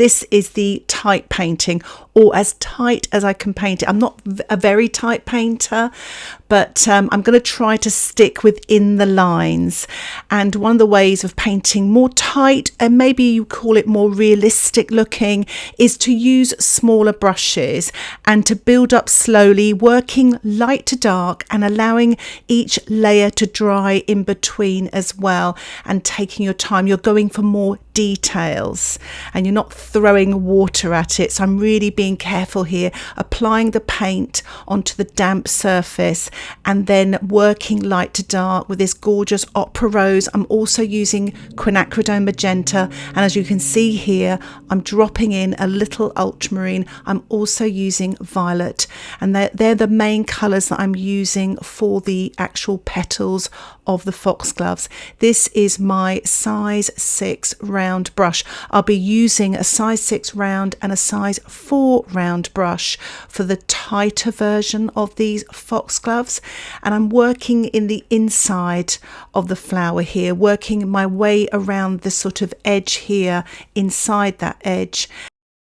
This is the tight painting, or as tight as I can paint it. I'm not a very tight painter, but I'm going to try to stick within the lines. And one of the ways of painting more tight, and maybe you call it more realistic looking, is to use smaller brushes and to build up slowly, working light to dark and allowing each layer to dry in between as well, and taking your time. You're going for more details and you're not throwing water at it. So I'm really being careful here, applying the paint onto the damp surface and then working light to dark with this gorgeous opera rose. I'm also using quinacridone magenta, and as you can see here, I'm dropping in a little ultramarine. I'm also using violet, and they're the main colours that I'm using for the actual petals of the Foxgloves. This is my size 6 round brush. I'll be using a size 6 round and a size 4 round brush for the tighter version of these Foxgloves, and I'm working in the inside of the flower here, working my way around the sort of edge here, inside that edge.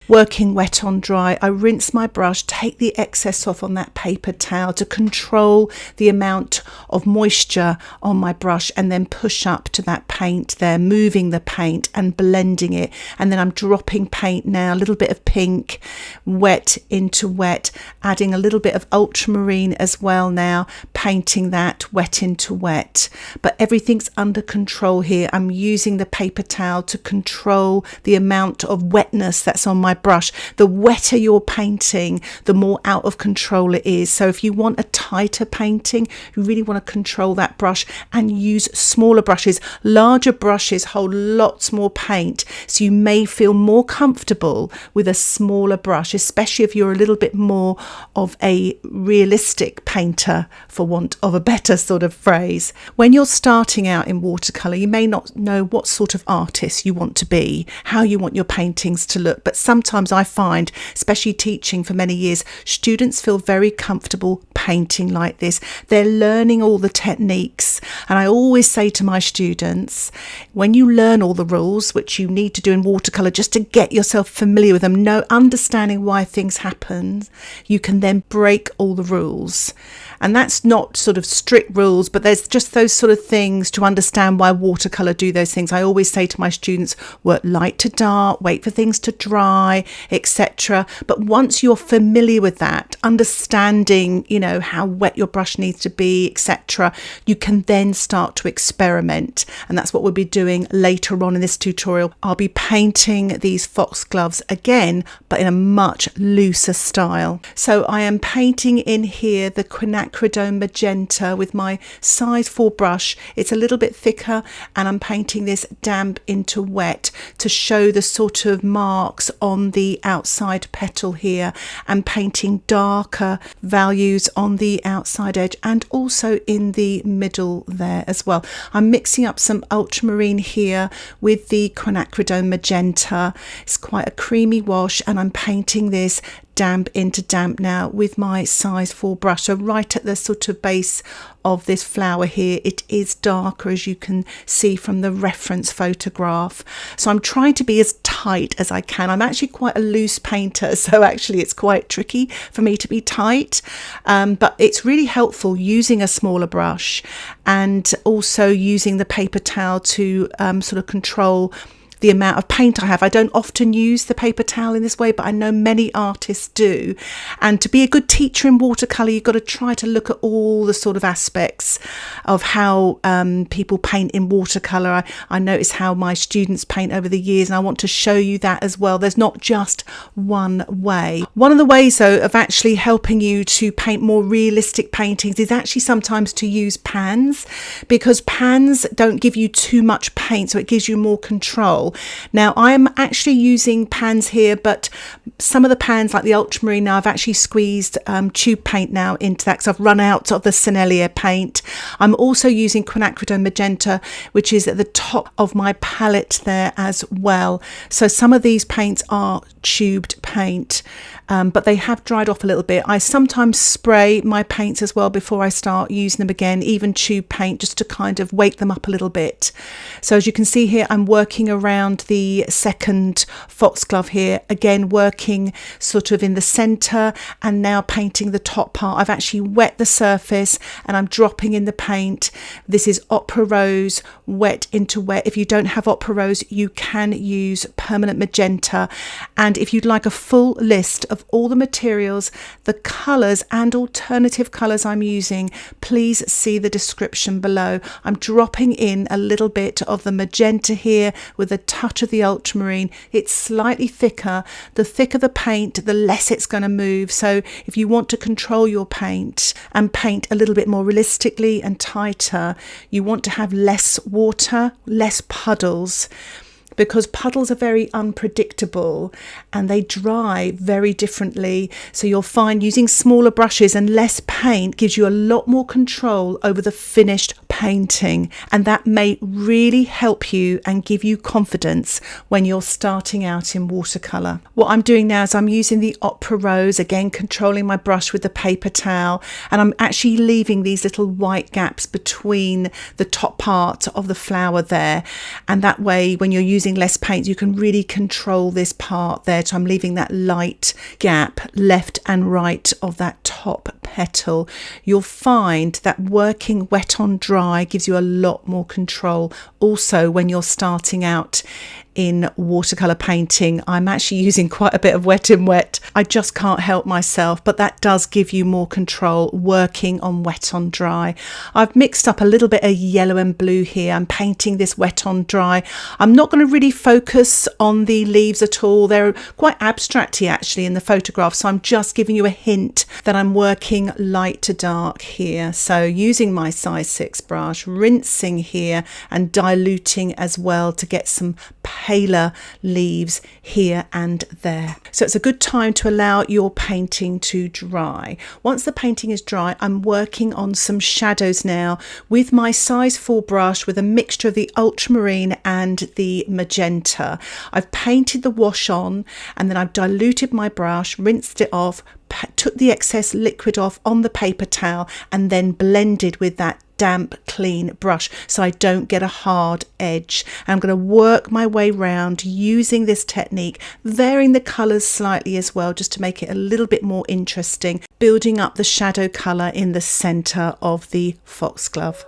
Working wet on dry, I rinse my brush, take the excess off on that paper towel to control the amount of moisture on my brush, and then push up to that paint there, moving the paint and blending it. And then I'm dropping paint now, a little bit of pink, wet into wet, adding a little bit of ultramarine as well now, painting that wet into wet. But everything's under control here. I'm using the paper towel to control the amount of wetness that's on my brush. The wetter you're painting, the more out of control it is. So if you want a tighter painting, you really want to control that brush and use smaller brushes. Larger brushes hold lots more paint, so you may feel more comfortable with a smaller brush, especially if you're a little bit more of a realistic painter, for want of a better sort of phrase. When you're starting out in watercolour, you may not know what sort of artist you want to be, how you want your paintings to look, but sometimes I find, especially teaching for many years, students feel very comfortable painting like this. They're learning all the techniques, and I always say to my students, when you learn all the rules, which you need to do in watercolour just to get yourself familiar with them, understanding why things happen, you can then break all the rules. And that's not sort of strict rules, but there's just those sort of things to understand why watercolour do those things. I always say to my students, work light to dark, wait for things to dry, etc. But once you're familiar with that, understanding, how wet your brush needs to be, etc., you can then start to experiment. And that's what we'll be doing later on in this tutorial. I'll be painting these Foxgloves again, but in a much looser style. So I am painting in here the quinacridone magenta with my size 4 brush. It's a little bit thicker, and I'm painting this damp into wet to show the sort of marks on the outside petal here, and painting darker values on the outside edge and also in the middle there as well. I'm mixing up some ultramarine here with the quinacridone magenta. It's quite a creamy wash, and I'm painting this damp into damp now with my size 4 brush. So right at the sort of base of this flower here, it is darker, as you can see from the reference photograph. So I'm trying to be as tight as I can. I'm actually quite a loose painter, so actually it's quite tricky for me to be tight, but it's really helpful using a smaller brush and also using the paper towel to sort of control the amount of paint I have. I don't often use the paper towel in this way, but I know many artists do. And to be a good teacher in watercolour, you've got to try to look at all the sort of aspects of how people paint in watercolour. I notice how my students paint over the years, and I want to show you that as well. There's not just one way. One of the ways, though, of actually helping you to paint more realistic paintings is actually sometimes to use pans, because pans don't give you too much paint, so it gives you more control. Now I'm actually using pans here, but some of the pans, like the ultramarine, now I've actually squeezed tube paint now into that because I've run out of the Sennelier paint. I'm also using quinacridone magenta, which is at the top of my palette there as well. So some of these paints are tubed paint, but they have dried off a little bit. I sometimes spray my paints as well before I start using them again, even tube paint, just to kind of wake them up a little bit. So as you can see here, I'm working around the second foxglove here, again working sort of in the center and now painting the top part. I've actually wet the surface and I'm dropping in the paint. This is Opera Rose wet into wet. If you don't have Opera Rose, you can use permanent magenta. And if you'd like a full list of all the materials, the colors and alternative colors I'm using, please see the description below. I'm dropping in a little bit of the magenta here with a touch of the ultramarine. It's slightly thicker. The thicker the paint, the less it's going to move. So if you want to control your paint and paint a little bit more realistically and tighter, you want to have less water, less puddles, because puddles are very unpredictable and they dry very differently. So you'll find using smaller brushes and less paint gives you a lot more control over the finished painting, and that may really help you and give you confidence when you're starting out in watercolour. What I'm doing now is I'm using the Opera Rose, again controlling my brush with the paper towel, and I'm actually leaving these little white gaps between the top part of the flower there, and that way when you're using less paint you can really control this part there. So I'm leaving that light gap left and right of that top petal. You'll find that working wet on dry gives you a lot more control also when you're starting out in watercolor painting. I'm actually using quite a bit of wet in wet. I just can't help myself, but that does give you more control working on wet on dry. I've mixed up a little bit of yellow and blue here. I'm painting this wet on dry. I'm not going to really focus on the leaves at all. They're quite abstracty actually in the photograph, so I'm just giving you a hint that I'm working light to dark here. So using my size 6 brush, rinsing here and diluting as well to get some paler leaves here and there. So it's a good time to allow your painting to dry. Once the painting is dry, I'm working on some shadows now with my size 4 brush with a mixture of the ultramarine and the magenta. I've painted the wash on and then I've diluted my brush, rinsed it off, took the excess liquid off on the paper towel and then blended with that damp clean brush so I don't get a hard edge. And I'm going to work my way round using this technique, varying the colours slightly as well just to make it a little bit more interesting, building up the shadow colour in the centre of the foxglove.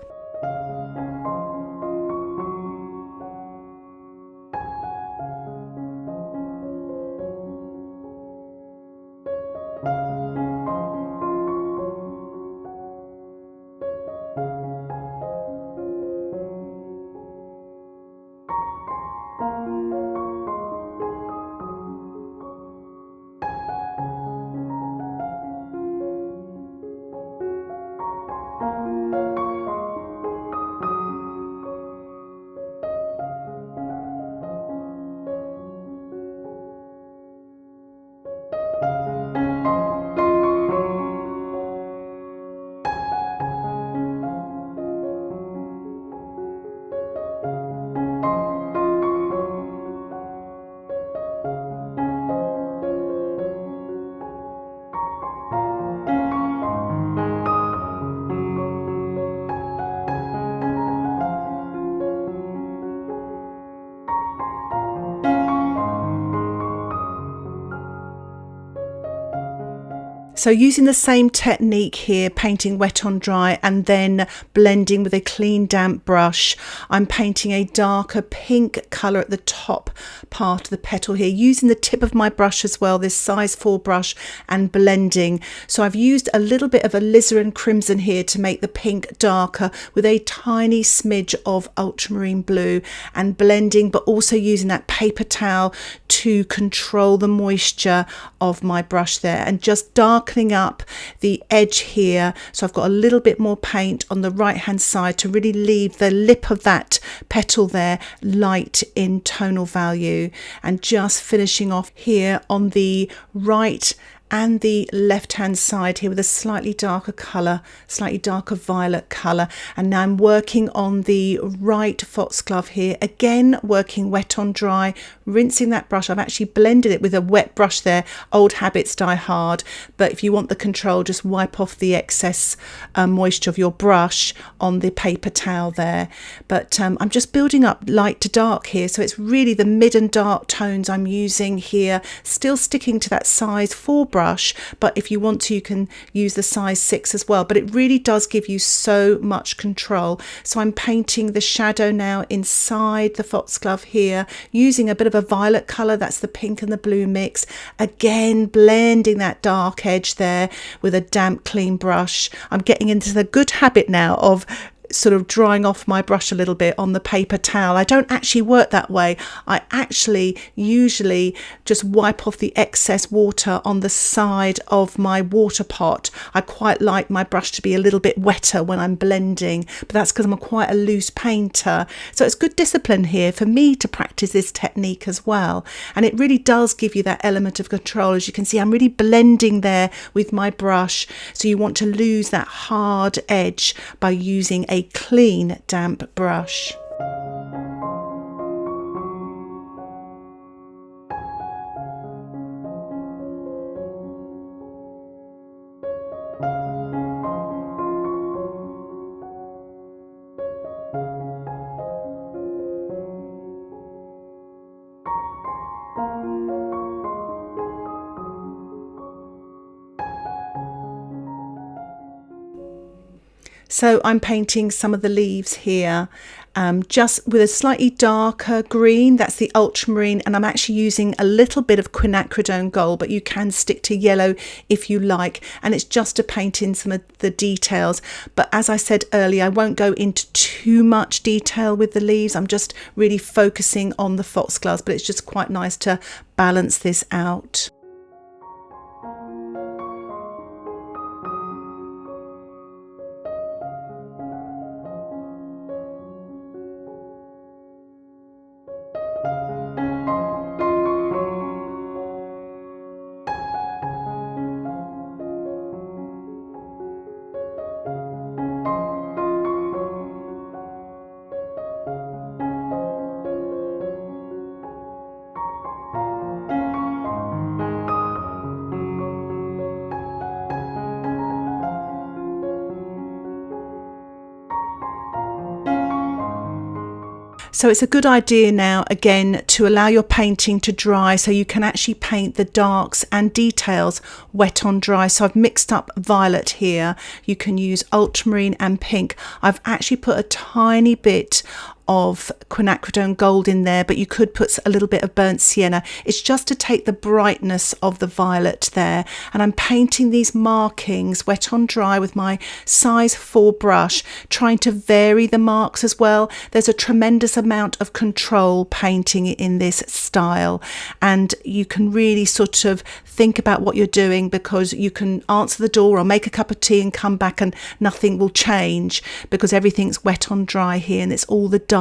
So using the same technique here, painting wet on dry and then blending with a clean damp brush, I'm painting a darker pink colour at the top part of the petal here, using the tip of my brush as well, this size 4 brush, and blending. So I've used a little bit of alizarin crimson here to make the pink darker with a tiny smidge of ultramarine blue, and blending, but also using that paper towel to control the moisture of my brush there and just darkening up the edge here. So I've got a little bit more paint on the right hand side to really leave the lip of that petal there light in tonal value, and just finishing off here on the right and the left hand side here with a slightly darker colour, slightly darker violet colour. And now I'm working on the right foxglove here, again working wet on dry, rinsing that brush. I've actually blended it with a wet brush there. Old habits die hard, but if you want the control, just wipe off the excess moisture of your brush on the paper towel there. But I'm just building up light to dark here, so it's really the mid and dark tones I'm using here, still sticking to that size 4 brush, but if you want to, you can use the size 6 as well. But it really does give you so much control. So I'm painting the shadow now inside the foxglove here, using a bit of a violet colour, that's the pink and the blue mix, again blending that dark edge there with a damp clean brush. I'm getting into the good habit now of sort of drying off my brush a little bit on the paper towel. I don't actually work that way. I actually usually just wipe off the excess water on the side of my water pot. I quite like my brush to be a little bit wetter when I'm blending, but that's because I'm quite a loose painter. So it's good discipline here for me to practice this technique as well. And it really does give you that element of control. As you can see, I'm really blending there with my brush. So you want to lose that hard edge by using a clean damp brush. So I'm painting some of the leaves here, just with a slightly darker green, that's the ultramarine, and I'm actually using a little bit of quinacridone gold, but you can stick to yellow if you like, and it's just to paint in some of the details. But as I said earlier, I won't go into too much detail with the leaves. I'm just really focusing on the foxgloves, but it's just quite nice to balance this out. So it's a good idea now, again, to allow your painting to dry so you can actually paint the darks and details wet on dry. So I've mixed up violet here. You can use ultramarine and pink. I've actually put a tiny bit of quinacridone gold in there, but you could put a little bit of burnt sienna. It's just to take the brightness of the violet there. And I'm painting these markings wet on dry with my size 4 brush, trying to vary the marks as well. There's a tremendous amount of control painting in this style, and you can really sort of think about what you're doing, because you can answer the door or make a cup of tea and come back and nothing will change, because everything's wet on dry here and it's all the darks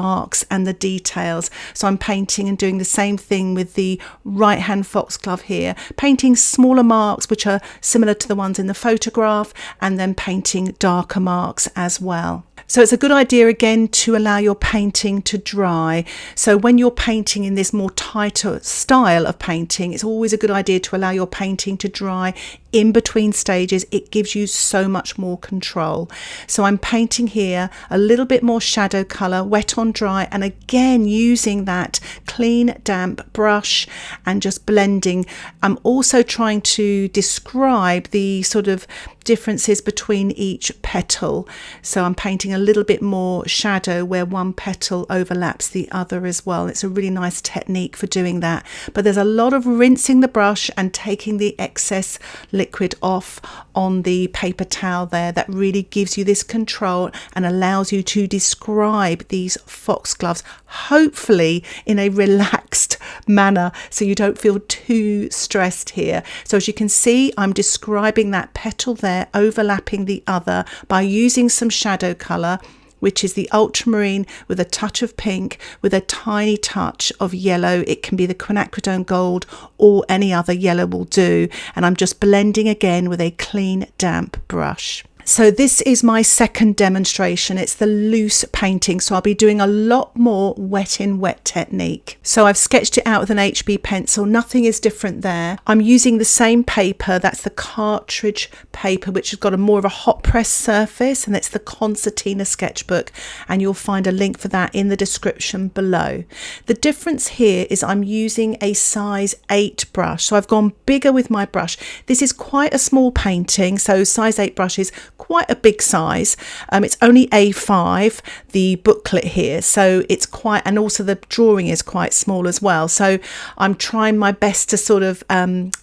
and the details. So I'm painting and doing the same thing with the right hand foxglove here, painting smaller marks which are similar to the ones in the photograph, and then painting darker marks as well. So it's a good idea again to allow your painting to dry. So when you're painting in this more tighter style of painting, it's always a good idea to allow your painting to dry in between stages. It gives you so much more control. So I'm painting here a little bit more shadow colour, wet on dry, and again using that clean damp brush and just blending. I'm also trying to describe the sort of differences between each petal. So I'm painting a little bit more shadow where one petal overlaps the other as well. It's a really nice technique for doing that. But there's a lot of rinsing the brush and taking the excess liquid off on the paper towel there. That really gives you this control and allows you to describe these foxgloves, hopefully in a relaxed manner, so you don't feel too stressed here. So as you can see, I'm describing that petal there overlapping the other by using some shadow colour, which is the Ultramarine with a touch of pink with a tiny touch of yellow. It can be the quinacridone gold or any other yellow will do. And I'm just blending again with a clean, damp brush. So this is my second demonstration. It's the loose painting. So I'll be doing a lot more wet in wet technique. So I've sketched it out with an HB pencil. Nothing is different there. I'm using the same paper. That's the Cartridge paper, which has got more of a hot press surface, and it's the Concertina sketchbook. And you'll find a link for that in the description below. The difference here is I'm using a size 8 brush. So I've gone bigger with my brush. This is quite a small painting. So size 8 brush is quite a big size. It's only A5, the booklet here, so it's quite, and also the drawing is quite small as well. So I'm trying my best to sort of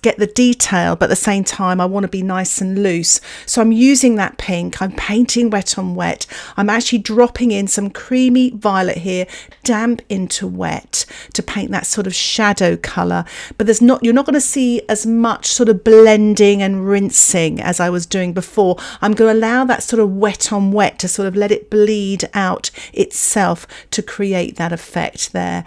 get the detail, but at the same time I want to be nice and loose. So I'm using that pink. I'm painting wet on wet. I'm actually dropping in some creamy violet here, damp into wet, to paint that sort of shadow colour. But you're not going to see as much sort of blending and rinsing as I was doing before. I'm going to allow that sort of wet on wet to sort of let it bleed out itself to create that effect there.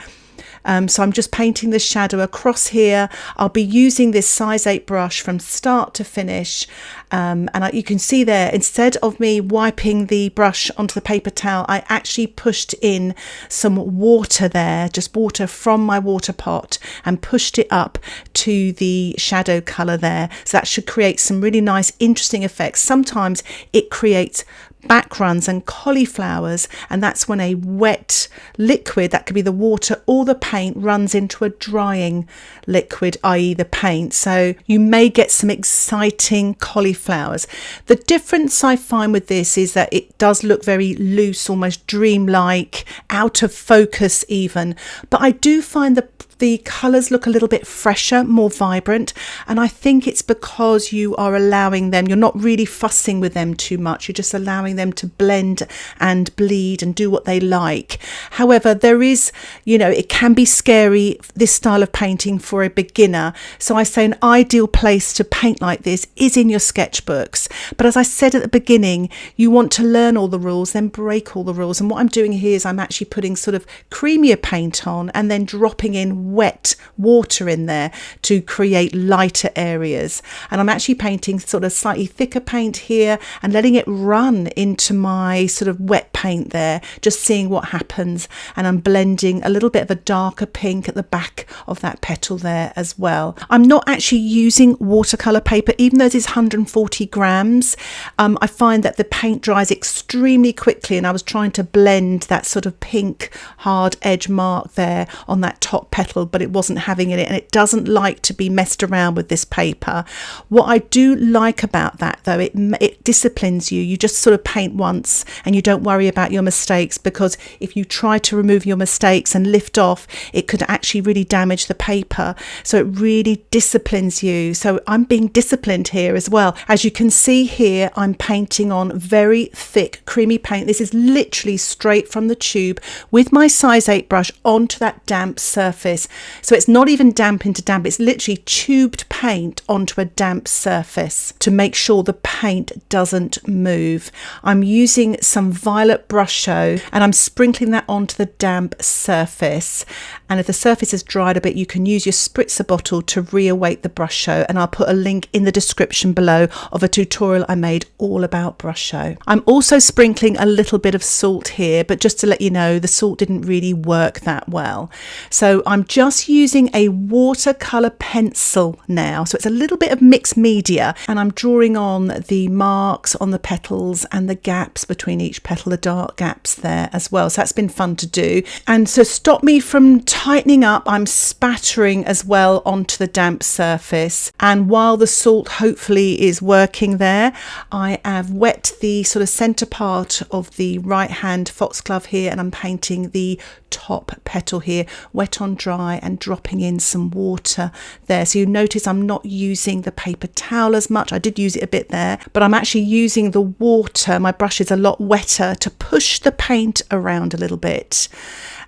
So I'm just painting the shadow across here. I'll be using this size 8 brush from start to finish. You can see there, instead of me wiping the brush onto the paper towel, I actually pushed in some water there, just water from my water pot, and pushed it up to the shadow colour there. So that should create some really nice, interesting effects. Sometimes it creates backgrounds and cauliflowers, and that's when a wet liquid, that could be the water or the paint, runs into a drying liquid, i.e. the paint. So you may get some exciting cauliflowers. The difference I find with this is that it does look very loose, almost dreamlike, out of focus even, but I do find the colours look a little bit fresher, more vibrant, and I think it's because you are allowing them, you're not really fussing with them too much, you're just allowing them to blend and bleed and do what they like. However, there is, it can be scary, this style of painting, for a beginner. So I say an ideal place to paint like this is in your sketchbooks. But as I said at the beginning, you want to learn all the rules, then break all the rules. And what I'm doing here is I'm actually putting sort of creamier paint on and then dropping in wet water in there to create lighter areas. And I'm actually painting sort of slightly thicker paint here and letting it run into my sort of wet paint there, just seeing what happens. And I'm blending a little bit of a darker pink at the back of that petal there as well. I'm not actually using watercolour paper, even though this is 140 grams. I find that the paint dries extremely quickly, and I was trying to blend that sort of pink hard edge mark there on that top petal, but it wasn't having it, and it doesn't like to be messed around with this paper. What I do like about that though, it disciplines you. You just sort of paint once and you don't worry about your mistakes, because if you try to remove your mistakes and lift off, it could actually really damage the paper. So it really disciplines you. So I'm being disciplined here as well. As you can see here, I'm painting on very thick creamy paint. This is literally straight from the tube with my size 8 brush onto that damp surface. So it's not even damp into damp, it's literally tubed paint onto a damp surface to make sure the paint doesn't move. I'm using some violet Brusho and I'm sprinkling that onto the damp surface. And if the surface is dried a bit, you can use your spritzer bottle to reawake the Brusho, and I'll put a link in the description below of a tutorial I made all about Brusho. I'm also sprinkling a little bit of salt here, but just to let you know, the salt didn't really work that well. So I'm just using a watercolour pencil now, so it's a little bit of mixed media, and I'm drawing on the marks on the petals and the gaps between each petal, the dark gaps there as well. So that's been fun to do. And to stop me from tightening up, I'm spattering as well onto the damp surface, and while the salt hopefully is working there, I have wet the sort of centre part of the right hand foxglove here, and I'm painting the top petal here, wet on dry, and dropping in some water there. So you notice I'm not using the paper towel as much. I did use it a bit there, but I'm actually using the water. My brush is a lot wetter to push the paint around a little bit.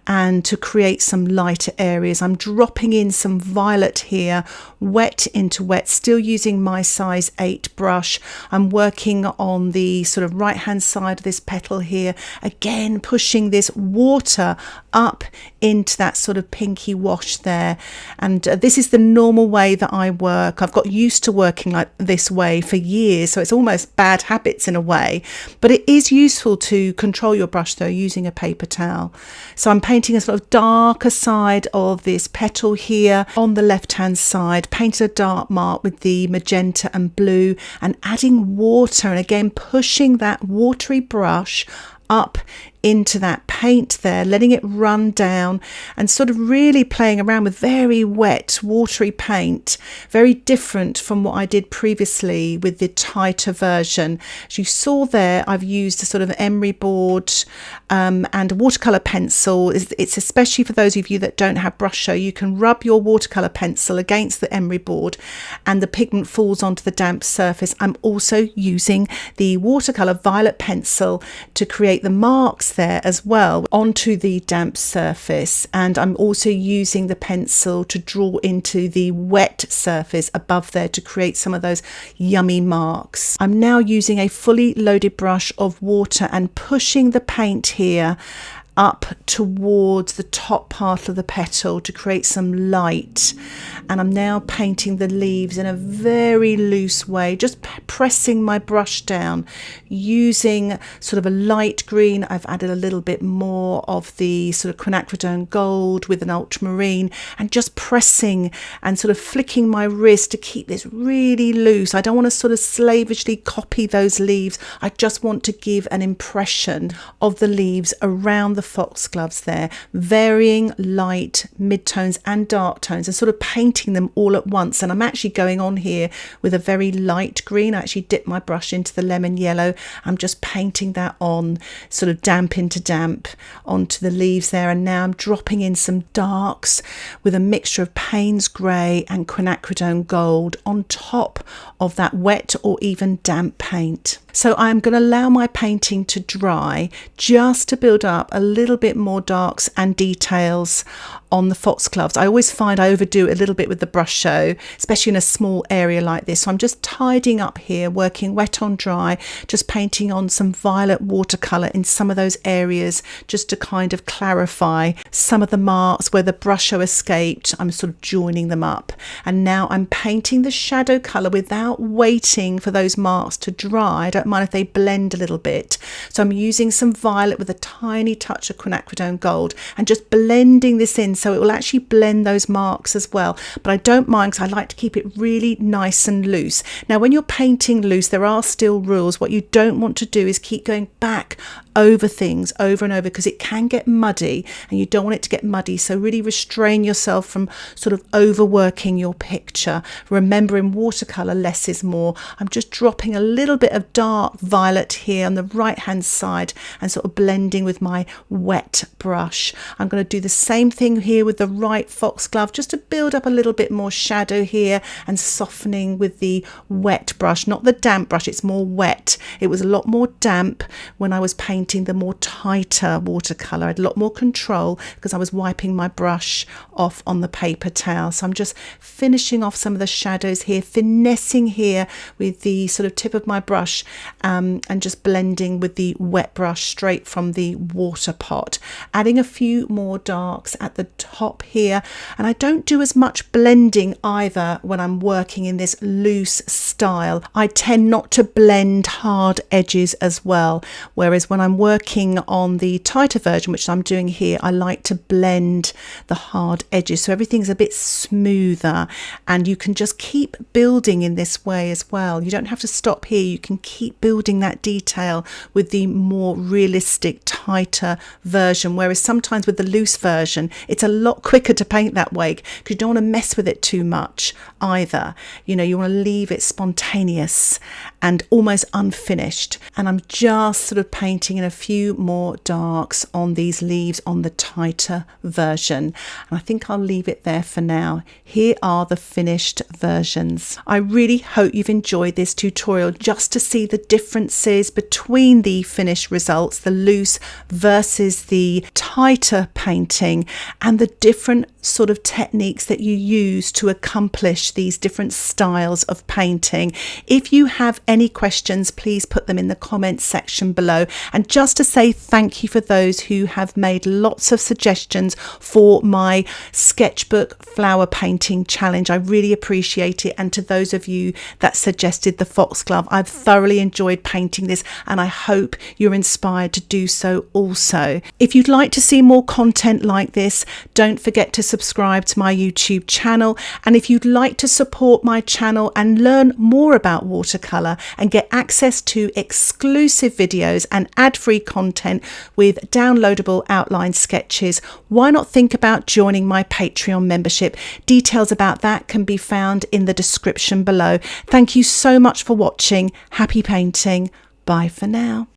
and to create some lighter areas. I'm dropping in some violet here, wet into wet, still using my size 8 brush. I'm working on the sort of right hand side of this petal here, again pushing this water up into that sort of pinky wash there. And this is the normal way that I work. I've got used to working like this way for years, so it's almost bad habits in a way, but it is useful to control your brush though using a paper towel. So I'm painting a sort of darker side of this petal here on the left hand side, painted a dark mark with the magenta and blue, and adding water, and again pushing that watery brush up into that paint there, letting it run down and sort of really playing around with very wet watery paint, very different from what I did previously with the tighter version. As you saw there, I've used a sort of emery board and a watercolour pencil. It's especially for those of you that don't have Brusho, you can rub your watercolour pencil against the emery board and the pigment falls onto the damp surface. I'm also using the watercolour violet pencil to create the marks there as well onto the damp surface, and I'm also using the pencil to draw into the wet surface above there to create some of those yummy marks. I'm now using a fully loaded brush of water and pushing the paint here up towards the top part of the petal to create some light, and I'm now painting the leaves in a very loose way, just pressing my brush down using sort of a light green. I've added a little bit more of the sort of quinacridone gold with an ultramarine, and just pressing and sort of flicking my wrist to keep this really loose. I don't want to sort of slavishly copy those leaves. I just want to give an impression of the leaves around the Foxgloves there, varying light, mid-tones and dark tones, and sort of painting them all at once. And I'm actually going on here with a very light green. I actually dip my brush into the lemon yellow. I'm just painting that on, sort of damp into damp onto the leaves there. And now I'm dropping in some darks with a mixture of Payne's grey and quinacridone gold on top of that wet or even damp paint. So I'm going to allow my painting to dry just to build up a little bit more darks and details on the Foxgloves. I always find I overdo it a little bit with the Brusho, especially in a small area like this. So I'm just tidying up here, working wet on dry, just painting on some violet watercolour in some of those areas just to kind of clarify some of the marks where the Brusho escaped. I'm sort of joining them up. And now I'm painting the shadow colour without waiting for those marks to dry. I don't mind if they blend a little bit. So I'm using some violet with a tiny touch of quinacridone gold and just blending this in so it will actually blend those marks as well. But I don't mind because I like to keep it really nice and loose. Now when you're painting loose, there are still rules. What you don't want to do is keep going back over things over and over, because it can get muddy and you don't want it to get muddy. So really restrain yourself from sort of overworking your picture. Remember, in watercolour, less is more. I'm just dropping a little bit of dark violet here on the right hand side and sort of blending with my wet brush. I'm going to do the same thing here with the right Foxglove, just to build up a little bit more shadow here and softening with the wet brush, not the damp brush. It's more wet. It was a lot more damp when I was painting the more tighter watercolour. I had a lot more control because I was wiping my brush off on the paper towel. So I'm just finishing off some of the shadows here, finessing here with the sort of tip of my brush, and just blending with the wet brush straight from the water pot, adding a few more darks at the top here. And I don't do as much blending either when I'm working in this loose style. I tend not to blend hard edges as well, whereas when I'm working on the tighter version, which I'm doing here, I like to blend the hard edges so everything's a bit smoother, and you can just keep building in this way as well. You don't have to stop here. You can keep building that detail with the more realistic, tighter version, whereas sometimes with the loose version it's a lot quicker to paint that way because you don't want to mess with it too much either. You know, you want to leave it spontaneous and almost unfinished. And I'm just sort of painting in a few more darks on these leaves on the tighter version, and I think I'll leave it there for now. Here are the finished versions. I really hope you've enjoyed this tutorial just to see the differences between the finished results, the loose versus versus the tighter painting and the different sort of techniques that you use to accomplish these different styles of painting. If you have any questions, please put them in the comments section below. And just to say thank you for those who have made lots of suggestions for my sketchbook flower painting challenge. I really appreciate it. And to those of you that suggested the foxglove, I've thoroughly enjoyed painting this, and I hope you're inspired to do so also. If you'd like to see more content like this, don't forget to subscribe to my YouTube channel. And if you'd like to support my channel and learn more about watercolour and get access to exclusive videos and ad-free content with downloadable outline sketches, why not think about joining my Patreon membership? Details about that can be found in the description below. Thank you so much for watching. Happy painting. Bye for now.